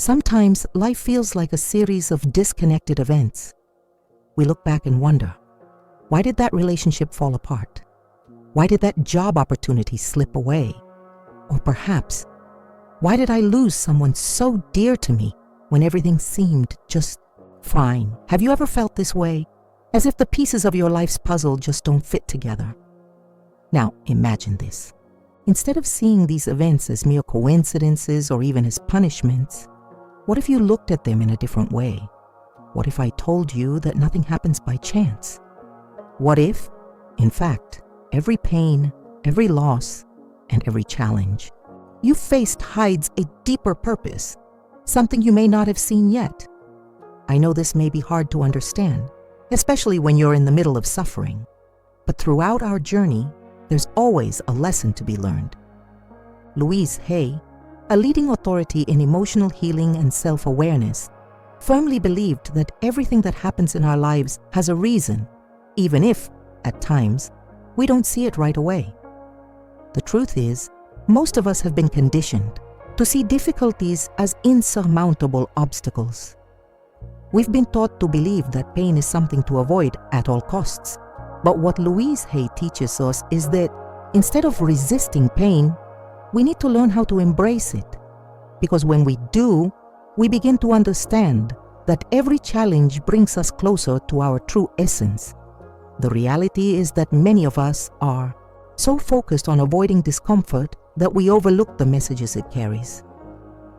Sometimes life feels like a series of disconnected events. We look back and wonder, why did that relationship fall apart? Why did that job opportunity slip away? Or perhaps, why did I lose someone so dear to me when everything seemed just fine? Have you ever felt this way? As if the pieces of your life's puzzle just don't fit together. Now, imagine this. Instead of seeing these events as mere coincidences or even as punishments, what if you looked at them in a different way? What if I told you that nothing happens by chance? What if, in fact, every pain, every loss, and every challenge you faced hides a deeper purpose, something you may not have seen yet? I know this may be hard to understand, especially when you're in the middle of suffering, but throughout our journey, there's always a lesson to be learned. Louise Hay, a leading authority in emotional healing and self-awareness, firmly believed that everything that happens in our lives has a reason, even if, at times, we don't see it right away. The truth is, most of us have been conditioned to see difficulties as insurmountable obstacles. We've been taught to believe that pain is something to avoid at all costs. But what Louise Hay teaches us is that instead of resisting pain, we need to learn how to embrace it. Because when we do, we begin to understand that every challenge brings us closer to our true essence. The reality is that many of us are so focused on avoiding discomfort that we overlook the messages it carries.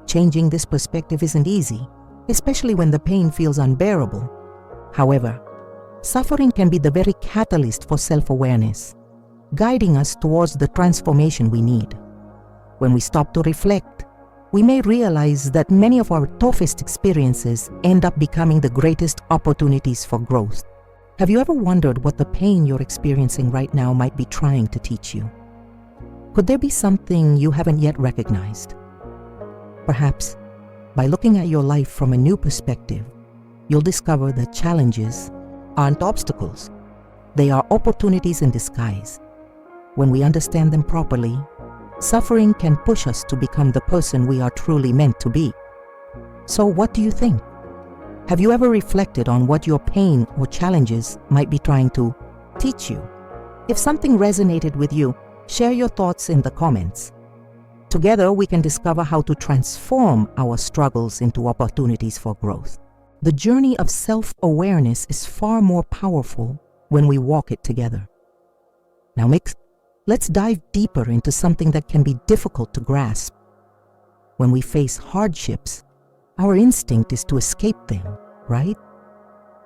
Changing this perspective isn't easy, especially when the pain feels unbearable. However, suffering can be the very catalyst for self-awareness, guiding us towards the transformation we need. When we stop to reflect, we may realize that many of our toughest experiences end up becoming the greatest opportunities for growth. Have you ever wondered what the pain you're experiencing right now might be trying to teach you? Could there be something you haven't yet recognized? Perhaps, by looking at your life from a new perspective, you'll discover that challenges aren't obstacles. They are opportunities in disguise. When we understand them properly, suffering can push us to become the person we are truly meant to be. So what do you think? Have you ever reflected on what your pain or challenges might be trying to teach you? If something resonated with you, share your thoughts in the comments. Together, we can discover how to transform our struggles into opportunities for growth. The journey of self-awareness is far more powerful when we walk it together. Now, let's dive deeper into something that can be difficult to grasp. When we face hardships, our instinct is to escape them, right?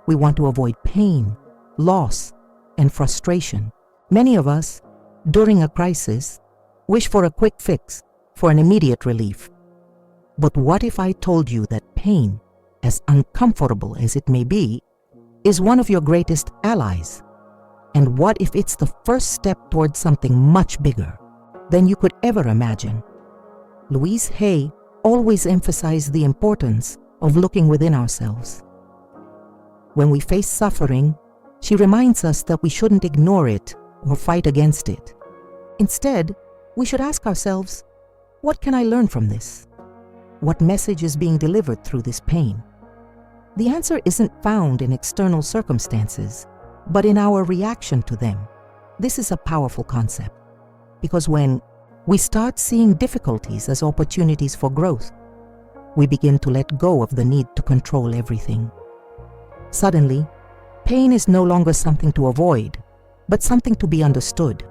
We want to avoid pain, loss, and frustration. Many of us, during a crisis, wish for a quick fix, for an immediate relief. But what if I told you that pain, as uncomfortable as it may be, is one of your greatest allies? And what if it's the first step towards something much bigger than you could ever imagine? Louise Hay always emphasized the importance of looking within ourselves. When we face suffering, she reminds us that we shouldn't ignore it or fight against it. Instead, we should ask ourselves, what can I learn from this? What message is being delivered through this pain? The answer isn't found in external circumstances, but in our reaction to them. This is a powerful concept, because when we start seeing difficulties as opportunities for growth, we begin to let go of the need to control everything. Suddenly, pain is no longer something to avoid, but something to be understood.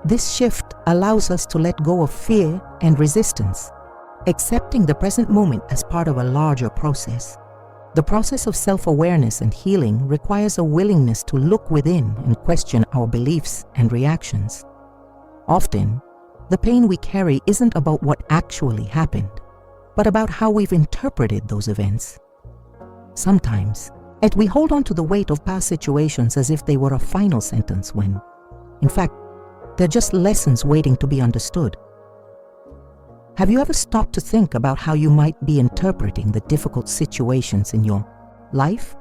This shift allows us to let go of fear and resistance, accepting the present moment as part of a larger process. The process of self-awareness and healing requires a willingness to look within and question our beliefs and reactions. Often, the pain we carry isn't about what actually happened, but about how we've interpreted those events. Sometimes, we hold on to the weight of past situations as if they were a final sentence when, in fact, they're just lessons waiting to be understood. Have you ever stopped to think about how you might be interpreting the difficult situations in your life?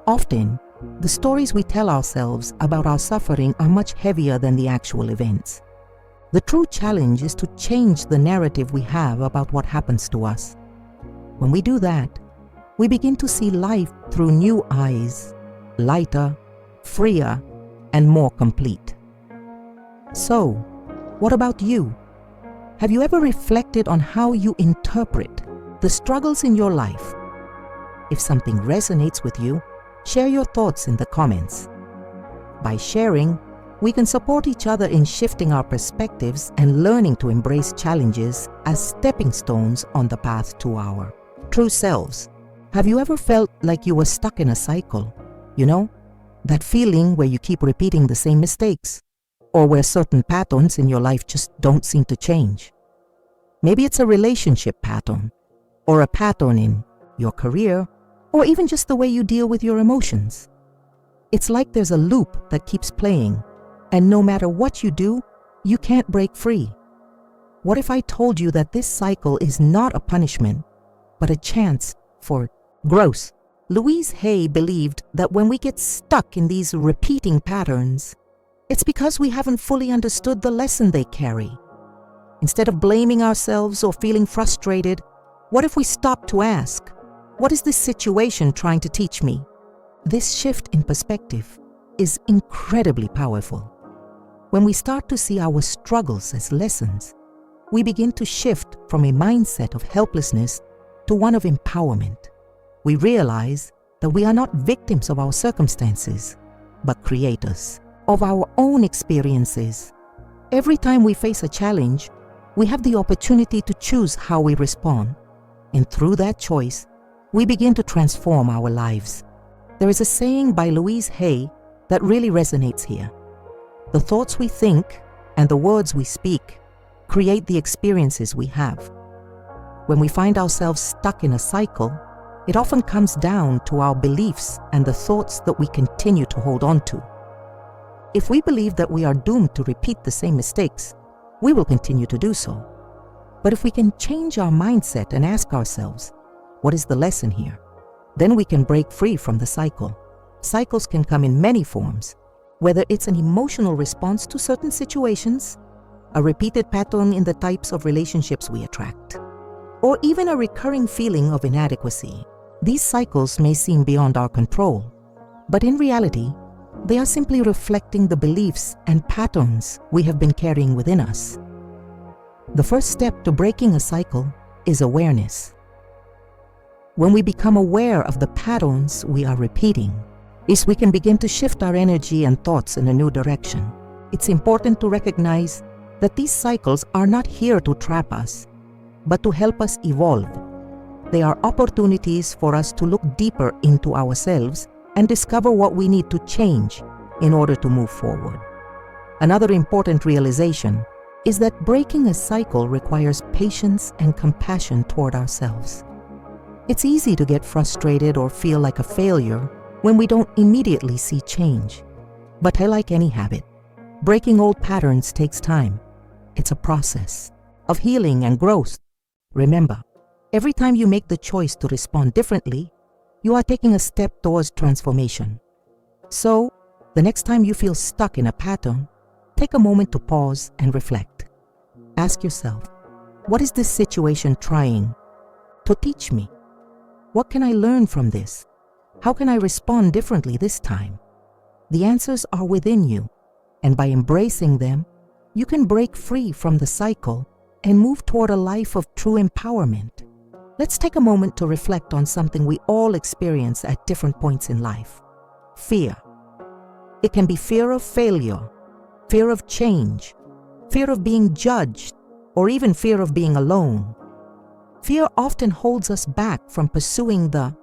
Often, the stories we tell ourselves about our suffering are much heavier than the actual events. The true challenge is to change the narrative we have about what happens to us. When we do that, we begin to see life through new eyes, lighter, freer, and more complete. So, what about you? Have you ever reflected on how you interpret the struggles in your life? If something resonates with you, share your thoughts in the comments. By sharing, we can support each other in shifting our perspectives and learning to embrace challenges as stepping stones on the path to our true selves. Have you ever felt like you were stuck in a cycle? You know, that feeling where you keep repeating the same mistakes, or where certain patterns in your life just don't seem to change. Maybe it's a relationship pattern, or a pattern in your career, or even just the way you deal with your emotions. It's like there's a loop that keeps playing, and no matter what you do, you can't break free. What if I told you that this cycle is not a punishment, but a chance for growth? Louise Hay believed that when we get stuck in these repeating patterns, it's because we haven't fully understood the lesson they carry. Instead of blaming ourselves or feeling frustrated, what if we stop to ask, what is this situation trying to teach me? This shift in perspective is incredibly powerful. When we start to see our struggles as lessons, we begin to shift from a mindset of helplessness to one of empowerment. We realize that we are not victims of our circumstances, but creators of our own experiences. Every time we face a challenge, we have the opportunity to choose how we respond. And through that choice, we begin to transform our lives. There is a saying by Louise Hay that really resonates here. The thoughts we think and the words we speak create the experiences we have. When we find ourselves stuck in a cycle, it often comes down to our beliefs and the thoughts that we continue to hold on to. If we believe that we are doomed to repeat the same mistakes, we will continue to do so. But if we can change our mindset and ask ourselves, what is the lesson here? Then we can break free from the cycle. Cycles can come in many forms, whether it's an emotional response to certain situations, a repeated pattern in the types of relationships we attract, or even a recurring feeling of inadequacy. These cycles may seem beyond our control, but in reality, they are simply reflecting the beliefs and patterns we have been carrying within us. The first step to breaking a cycle is awareness. When we become aware of the patterns we are repeating, we can begin to shift our energy and thoughts in a new direction. It's important to recognize that these cycles are not here to trap us, but to help us evolve. They are opportunities for us to look deeper into ourselves and discover what we need to change in order to move forward. Another important realization is that breaking a cycle requires patience and compassion toward ourselves. It's easy to get frustrated or feel like a failure when we don't immediately see change. But like any habit, breaking old patterns takes time. It's a process of healing and growth. Remember, every time you make the choice to respond differently, you are taking a step towards transformation. So, the next time you feel stuck in a pattern, take a moment to pause and reflect. Ask yourself, what is this situation trying to teach me? What can I learn from this? How can I respond differently this time? The answers are within you, and by embracing them, you can break free from the cycle and move toward a life of true empowerment. Let's take a moment to reflect on something we all experience at different points in life. Fear. It can be fear of failure, fear of change, fear of being judged, or even fear of being alone. Fear often holds us back from pursuing the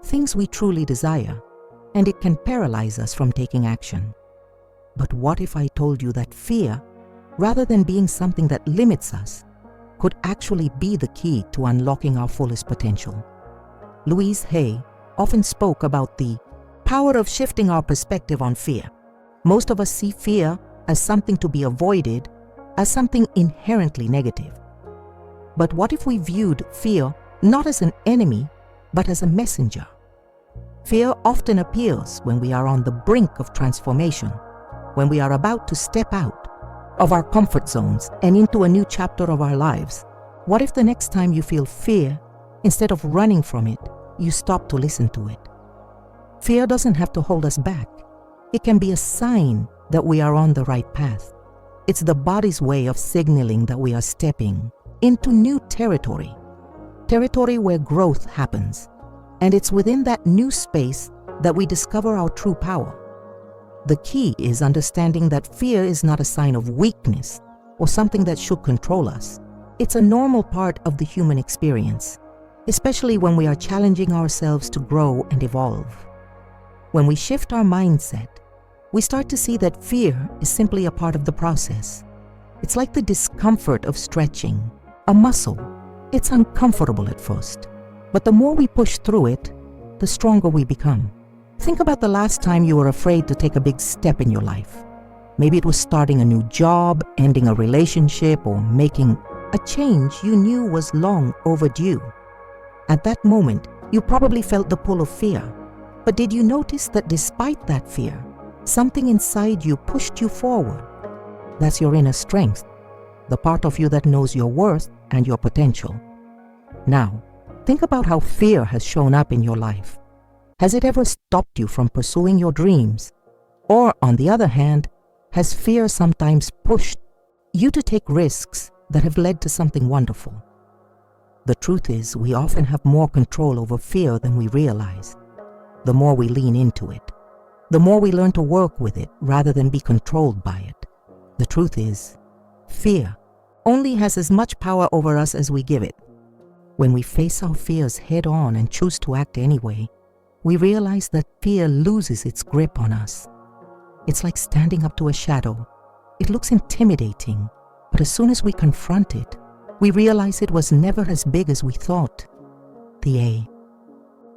things we truly desire, and it can paralyze us from taking action. But what if I told you that fear, rather than being something that limits us, could actually be the key to unlocking our fullest potential? Louise Hay often spoke about the power of shifting our perspective on fear. Most of us see fear as something to be avoided, as something inherently negative. But what if we viewed fear not as an enemy, but as a messenger? Fear often appears when we are on the brink of transformation, when we are about to step out of our comfort zones and into a new chapter of our lives. What if the next time you feel fear, Instead of running from it, you stop to listen to it. Fear doesn't have to hold us back. It can be a sign that we are on the right path. It's the body's way of signaling that we are stepping into new territory, territory where growth happens. And it's within that new space that we discover our true power. The key is understanding that fear is not a sign of weakness or something that should control us. It's a normal part of the human experience, especially when we are challenging ourselves to grow and evolve. When we shift our mindset, we start to see that fear is simply a part of the process. It's like the discomfort of stretching a muscle. It's uncomfortable at first, but the more we push through it, the stronger we become. Think about the last time you were afraid to take a big step in your life. Maybe it was starting a new job, ending a relationship, or making a change you knew was long overdue. At that moment, you probably felt the pull of fear. But did you notice that despite that fear, something inside you pushed you forward? That's your inner strength, the part of you that knows your worth and your potential. Now, think about how fear has shown up in your life. Has it ever stopped you from pursuing your dreams? Or, on the other hand, has fear sometimes pushed you to take risks that have led to something wonderful? The truth is, we often have more control over fear than we realize. The more we lean into it, the more we learn to work with it rather than be controlled by it. The truth is, fear only has as much power over us as we give it. When we face our fears head on and choose to act anyway, we realize that fear loses its grip on us. It's like standing up to a shadow. It looks intimidating, but as soon as we confront it, we realize it was never as big as we thought. The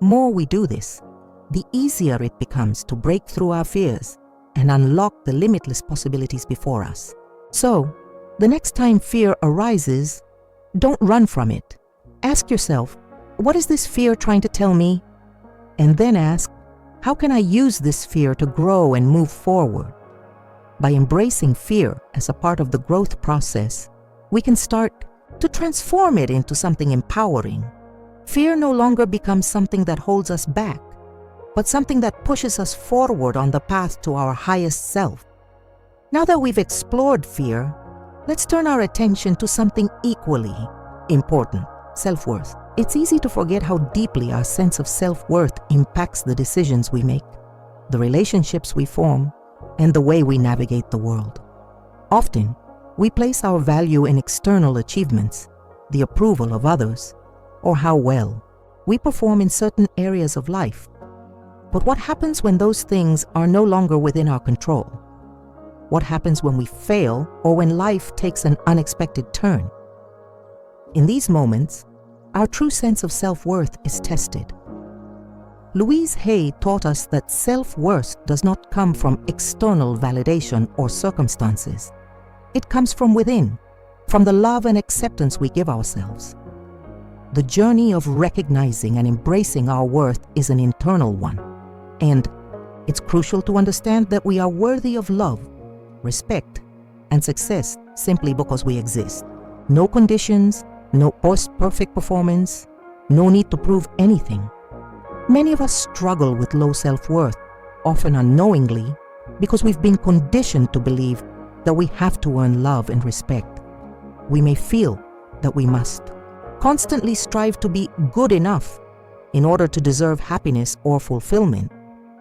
more we do this, the easier it becomes to break through our fears and unlock the limitless possibilities before us. So, the next time fear arises, don't run from it. Ask yourself, what is this fear trying to tell me? And then ask, how can I use this fear to grow and move forward? By embracing fear as a part of the growth process, we can start to transform it into something empowering. Fear no longer becomes something that holds us back, but something that pushes us forward on the path to our highest self. Now that we've explored fear, let's turn our attention to something equally important: self-worth. It's easy to forget how deeply our sense of self-worth impacts the decisions we make, the relationships we form, and the way we navigate the world. Often, we place our value in external achievements, the approval of others, or how well we perform in certain areas of life. But what happens when those things are no longer within our control? What happens when we fail or when life takes an unexpected turn? In these moments, our true sense of self-worth is tested. Louise Hay taught us that self-worth does not come from external validation or circumstances. It comes from within, from the love and acceptance we give ourselves. The journey of recognizing and embracing our worth is an internal one, and it's crucial to understand that we are worthy of love, respect, and success simply because we exist. No conditions, no perfect performance, no need to prove anything. Many of us struggle with low self-worth, often unknowingly, because we've been conditioned to believe that we have to earn love and respect. We may feel that we must constantly strive to be good enough in order to deserve happiness or fulfillment.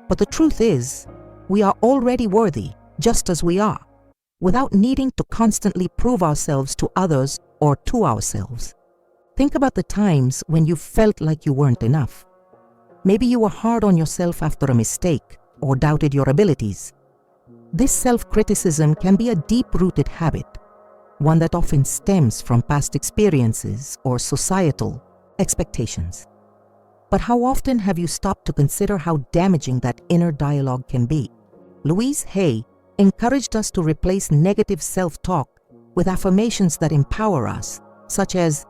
But the truth is, we are already worthy just as we are, without needing to constantly prove ourselves to others or to ourselves. Think about the times when you felt like you weren't enough. Maybe you were hard on yourself after a mistake or doubted your abilities. This self-criticism can be a deep-rooted habit, one that often stems from past experiences or societal expectations. But how often have you stopped to consider how damaging that inner dialogue can be? Louise Hay encouraged us to replace negative self-talk with affirmations that empower us, such as,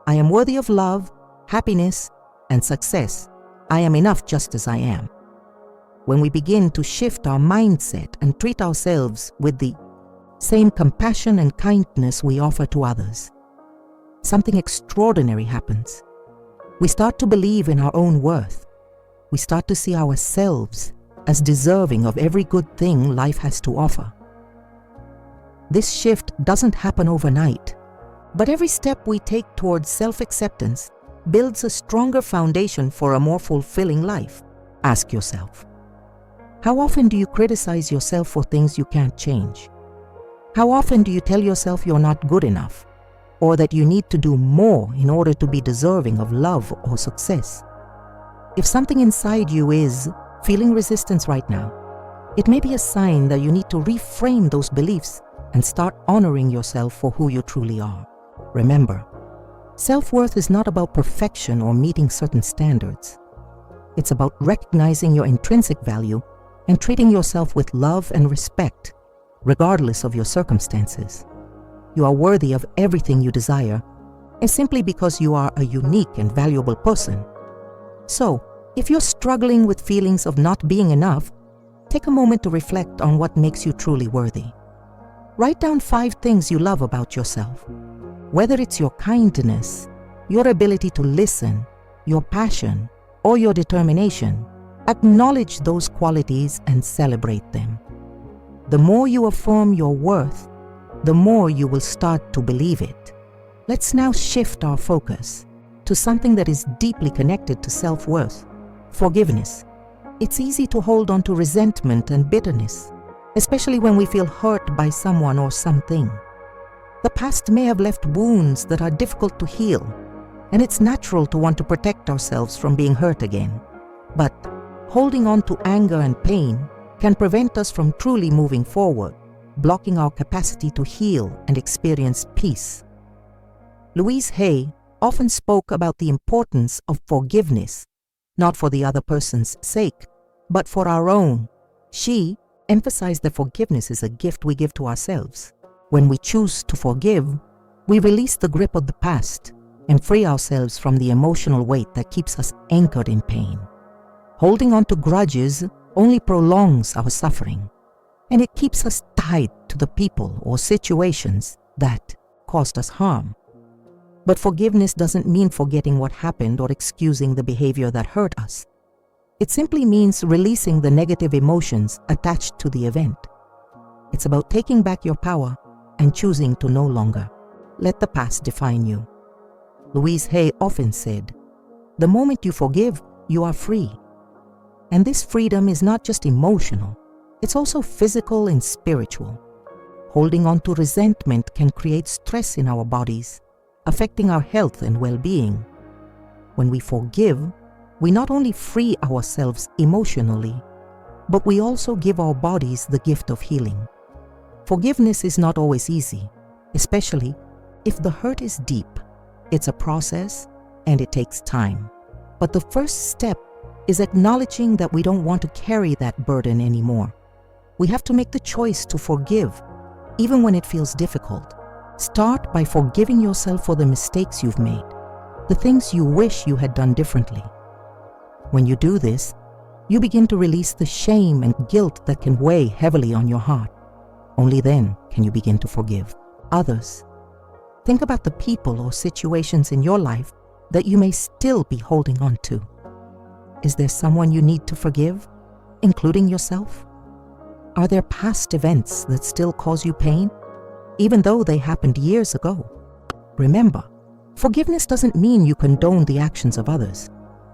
I am worthy of love, happiness, and success. I am enough just as I am. When we begin to shift our mindset and treat ourselves with the same compassion and kindness we offer to others, something extraordinary happens. We start to believe in our own worth. We start to see ourselves as deserving of every good thing life has to offer. This shift doesn't happen overnight, but every step we take towards self-acceptance builds a stronger foundation for a more fulfilling life. Ask yourself, how often do you criticize yourself for things you can't change? How often do you tell yourself you're not good enough, or that you need to do more in order to be deserving of love or success? If something inside you is feeling resistance right now, it may be a sign that you need to reframe those beliefs and start honoring yourself for who you truly are. Remember, self-worth is not about perfection or meeting certain standards. It's about recognizing your intrinsic value and treating yourself with love and respect, regardless of your circumstances. You are worthy of everything you desire, and simply because you are a unique and valuable person. So, if you're struggling with feelings of not being enough, take a moment to reflect on what makes you truly worthy. Write down 5 things you love about yourself. Whether it's your kindness, your ability to listen, your passion, or your determination, acknowledge those qualities and celebrate them. The more you affirm your worth, the more you will start to believe it. Let's now shift our focus to something that is deeply connected to self-worth: forgiveness. It's easy to hold on to resentment and bitterness, especially when we feel hurt by someone or something. The past may have left wounds that are difficult to heal, and it's natural to want to protect ourselves from being hurt again. But holding on to anger and pain can prevent us from truly moving forward, blocking our capacity to heal and experience peace. Louise Hay often spoke about the importance of forgiveness, not for the other person's sake, but for our own. She emphasized that forgiveness is a gift we give to ourselves. When we choose to forgive, we release the grip of the past and free ourselves from the emotional weight that keeps us anchored in pain. Holding on to grudges only prolongs our suffering, and it keeps us tied to the people or situations that caused us harm. But forgiveness doesn't mean forgetting what happened or excusing the behavior that hurt us. It simply means releasing the negative emotions attached to the event. It's about taking back your power and choosing to no longer let the past define you. Louise Hay often said, "The moment you forgive, you are free." And this freedom is not just emotional, it's also physical and spiritual. Holding on to resentment can create stress in our bodies, affecting our health and well-being. When we forgive, we not only free ourselves emotionally, but we also give our bodies the gift of healing. Forgiveness is not always easy, especially if the hurt is deep. It's a process and it takes time. But the first step is acknowledging that we don't want to carry that burden anymore. We have to make the choice to forgive, even when it feels difficult. Start by forgiving yourself for the mistakes you've made, the things you wish you had done differently. When you do this, you begin to release the shame and guilt that can weigh heavily on your heart. Only then can you begin to forgive others. Think about the people or situations in your life that you may still be holding on to. Is there someone you need to forgive, including yourself? Are there past events that still cause you pain, even though they happened years ago? Remember, forgiveness doesn't mean you condone the actions of others.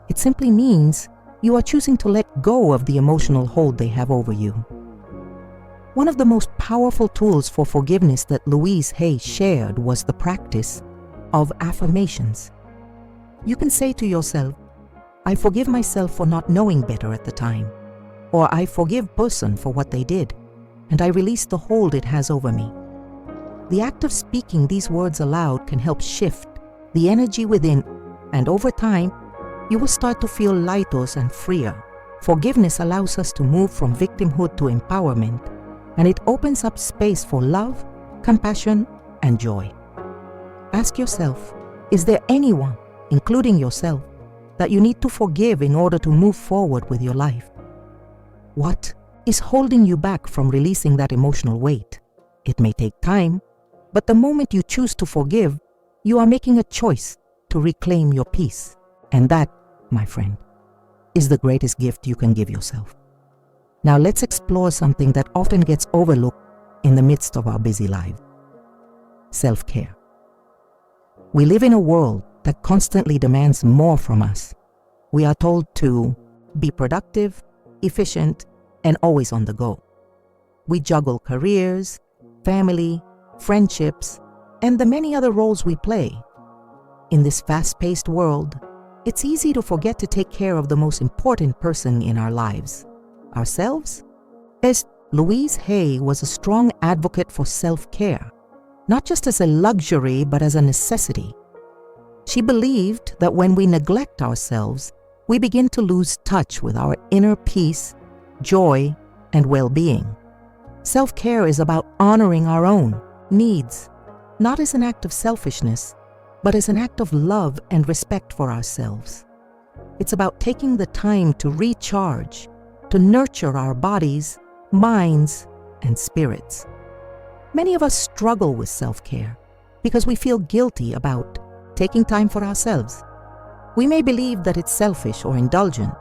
It simply means you are choosing to let go of the emotional hold they have over you. One of the most powerful tools for forgiveness that Louise Hay shared was the practice of affirmations. You can say to yourself, "I forgive myself for not knowing better at the time," or "I forgive person for what they did, and I release the hold it has over me." The act of speaking these words aloud can help shift the energy within, and over time, you will start to feel lighter and freer. Forgiveness allows us to move from victimhood to empowerment, and it opens up space for love, compassion, and joy. Ask yourself, is there anyone, including yourself, that you need to forgive in order to move forward with your life? What is holding you back from releasing that emotional weight? It may take time, but the moment you choose to forgive, you are making a choice to reclaim your peace. And that, my friend, is the greatest gift you can give yourself. Now let's explore something that often gets overlooked in the midst of our busy lives: self-care. We live in a world that constantly demands more from us. We are told to be productive, efficient, and always on the go. We juggle careers, family, friendships, and the many other roles we play. In this fast-paced world, it's easy to forget to take care of the most important person in our lives, ourselves. As Louise Hay was a strong advocate for self-care, not just as a luxury, but as a necessity. She believed that when we neglect ourselves, we begin to lose touch with our inner peace, joy, and well-being. Self-care is about honoring our own needs, not as an act of selfishness, but as an act of love and respect for ourselves. It's about taking the time to recharge, to nurture our bodies, minds, and spirits. Many of us struggle with self-care because we feel guilty about taking time for ourselves. We may believe that it's selfish or indulgent,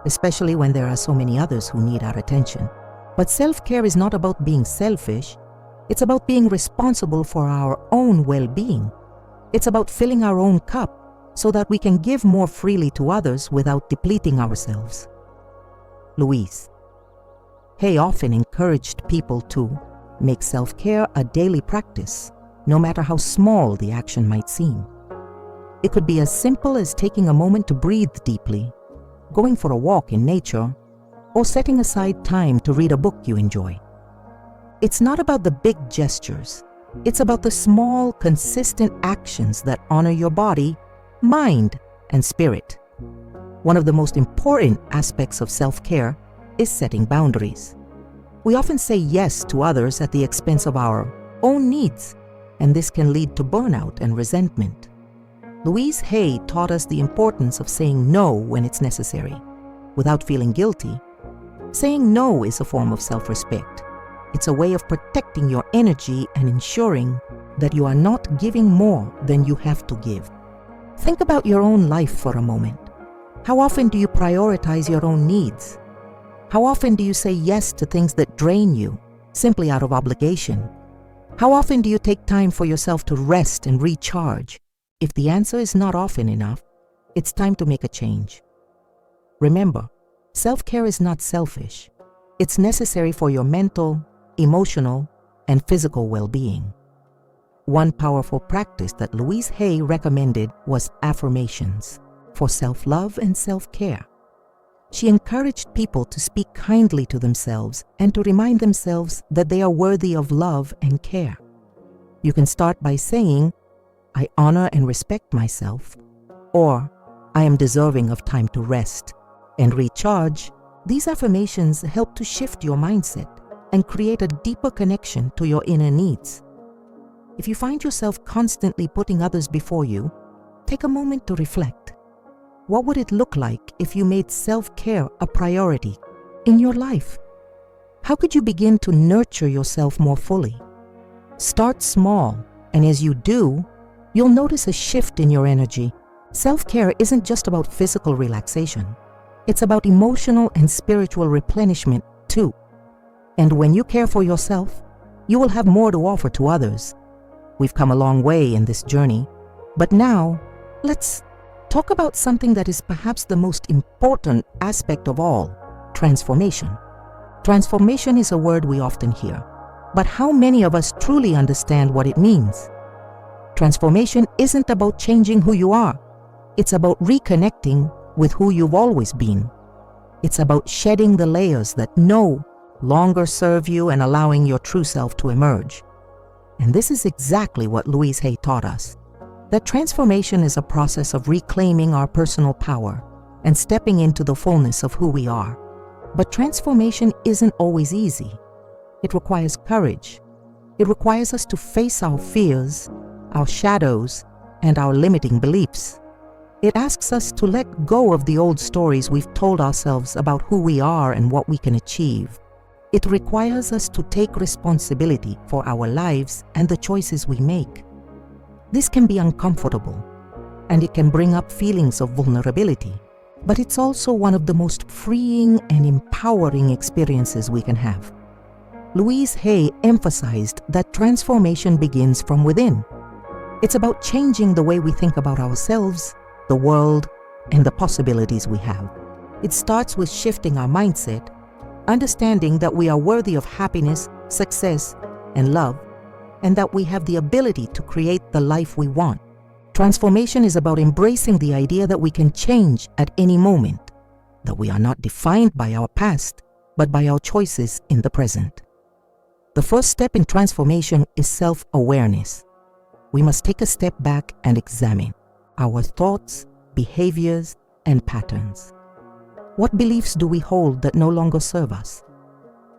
especially when there are so many others who need our attention. But self-care is not about being selfish. It's about being responsible for our own well-being. It's about filling our own cup so that we can give more freely to others without depleting ourselves. Louise Hay often encouraged people to make self-care a daily practice, no matter how small the action might seem. It could be as simple as taking a moment to breathe deeply, going for a walk in nature, or setting aside time to read a book you enjoy. It's not about the big gestures. It's about the small, consistent actions that honor your body, mind, and spirit. One of the most important aspects of self-care is setting boundaries. We often say yes to others at the expense of our own needs, and this can lead to burnout and resentment. Louise Hay taught us the importance of saying no when it's necessary, without feeling guilty. Saying no is a form of self-respect. It's a way of protecting your energy and ensuring that you are not giving more than you have to give. Think about your own life for a moment. How often do you prioritize your own needs? How often do you say yes to things that drain you, simply out of obligation? How often do you take time for yourself to rest and recharge? If the answer is not often enough, it's time to make a change. Remember, self-care is not selfish. It's necessary for your mental, emotional, and physical well-being. One powerful practice that Louise Hay recommended was affirmations for self-love and self-care. She encouraged people to speak kindly to themselves and to remind themselves that they are worthy of love and care. You can start by saying, "I honor and respect myself," or "I am deserving of time to rest and recharge." These affirmations help to shift your mindset and create a deeper connection to your inner needs. If you find yourself constantly putting others before you, take a moment to reflect. What would it look like if you made self-care a priority in your life? How could you begin to nurture yourself more fully? Start small, and as you do, you'll notice a shift in your energy. Self-care isn't just about physical relaxation. It's about emotional and spiritual replenishment too. And when you care for yourself, you will have more to offer to others. We've come a long way in this journey, but now let's talk about something that is perhaps the most important aspect of all: transformation. Transformation is a word we often hear, but how many of us truly understand what it means? Transformation isn't about changing who you are. It's about reconnecting with who you've always been. It's about shedding the layers that no longer serve you and allowing your true self to emerge. And this is exactly what Louise Hay taught us: that transformation is a process of reclaiming our personal power and stepping into the fullness of who we are. But transformation isn't always easy. It requires courage. It requires us to face our fears, our shadows, and our limiting beliefs. It asks us to let go of the old stories we've told ourselves about who we are and what we can achieve. It requires us to take responsibility for our lives and the choices we make. This can be uncomfortable. and it can bring up feelings of vulnerability, but it's also one of the most freeing and empowering experiences we can have. Louise Hay emphasized that transformation begins from within. It's about changing the way we think about ourselves, the world, and the possibilities we have. It starts with shifting our mindset, understanding that we are worthy of happiness, success, and love, and that we have the ability to create the life we want. Transformation is about embracing the idea that we can change at any moment, that we are not defined by our past, but by our choices in the present. The first step in transformation is self-awareness. We must take a step back and examine our thoughts, behaviors, and patterns. What beliefs do we hold that no longer serve us?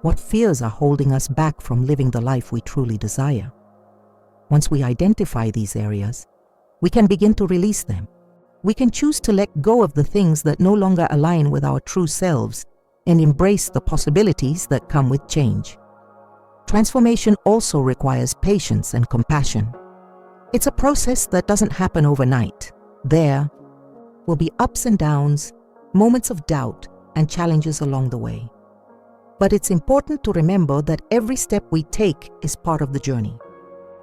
What fears are holding us back from living the life we truly desire? Once we identify these areas, we can begin to release them. We can choose to let go of the things that no longer align with our true selves and embrace the possibilities that come with change. Transformation also requires patience and compassion. It's a process that doesn't happen overnight. There will be ups and downs, moments of doubt, and challenges along the way. But it's important to remember that every step we take is part of the journey.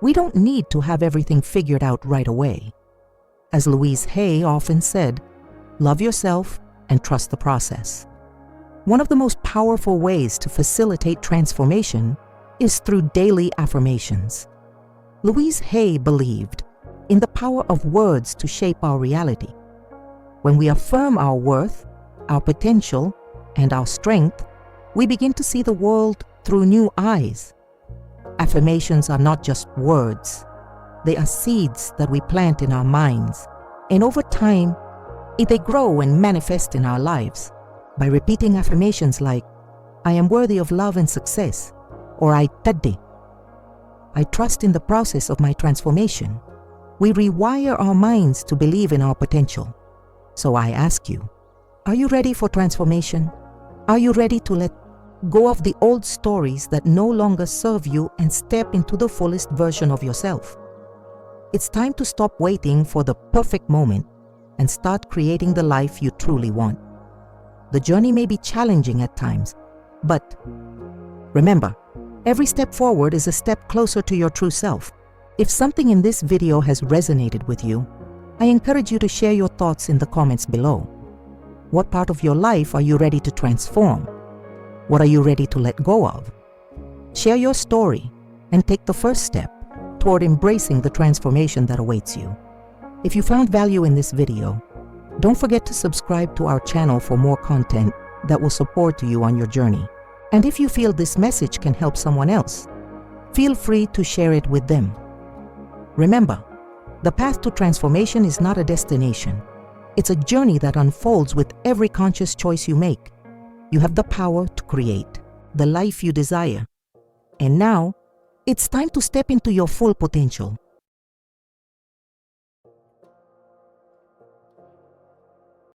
We don't need to have everything figured out right away. As Louise Hay often said, love yourself and trust the process. One of the most powerful ways to facilitate transformation is through daily affirmations. Louise Hay believed in the power of words to shape our reality. When we affirm our worth, our potential, and our strength, we begin to see the world through new eyes. Affirmations are not just words. They are seeds that we plant in our minds, and over time, they grow and manifest in our lives. By repeating affirmations like, I am worthy of love and success, or I taddi, I trust in the process of my transformation, we rewire our minds to believe in our potential. So I ask you, are you ready for transformation? Are you ready to let go of the old stories that no longer serve you and step into the fullest version of yourself? It's time to stop waiting for the perfect moment and start creating the life you truly want. The journey may be challenging at times, but remember, every step forward is a step closer to your true self. If something in this video has resonated with you, I encourage you to share your thoughts in the comments below. What part of your life are you ready to transform? What are you ready to let go of? Share your story and take the first step toward embracing the transformation that awaits you. If you found value in this video, don't forget to subscribe to our channel for more content that will support you on your journey. And if you feel this message can help someone else, feel free to share it with them. Remember, the path to transformation is not a destination. It's a journey that unfolds with every conscious choice you make. You have the power to create the life you desire. And now, it's time to step into your full potential.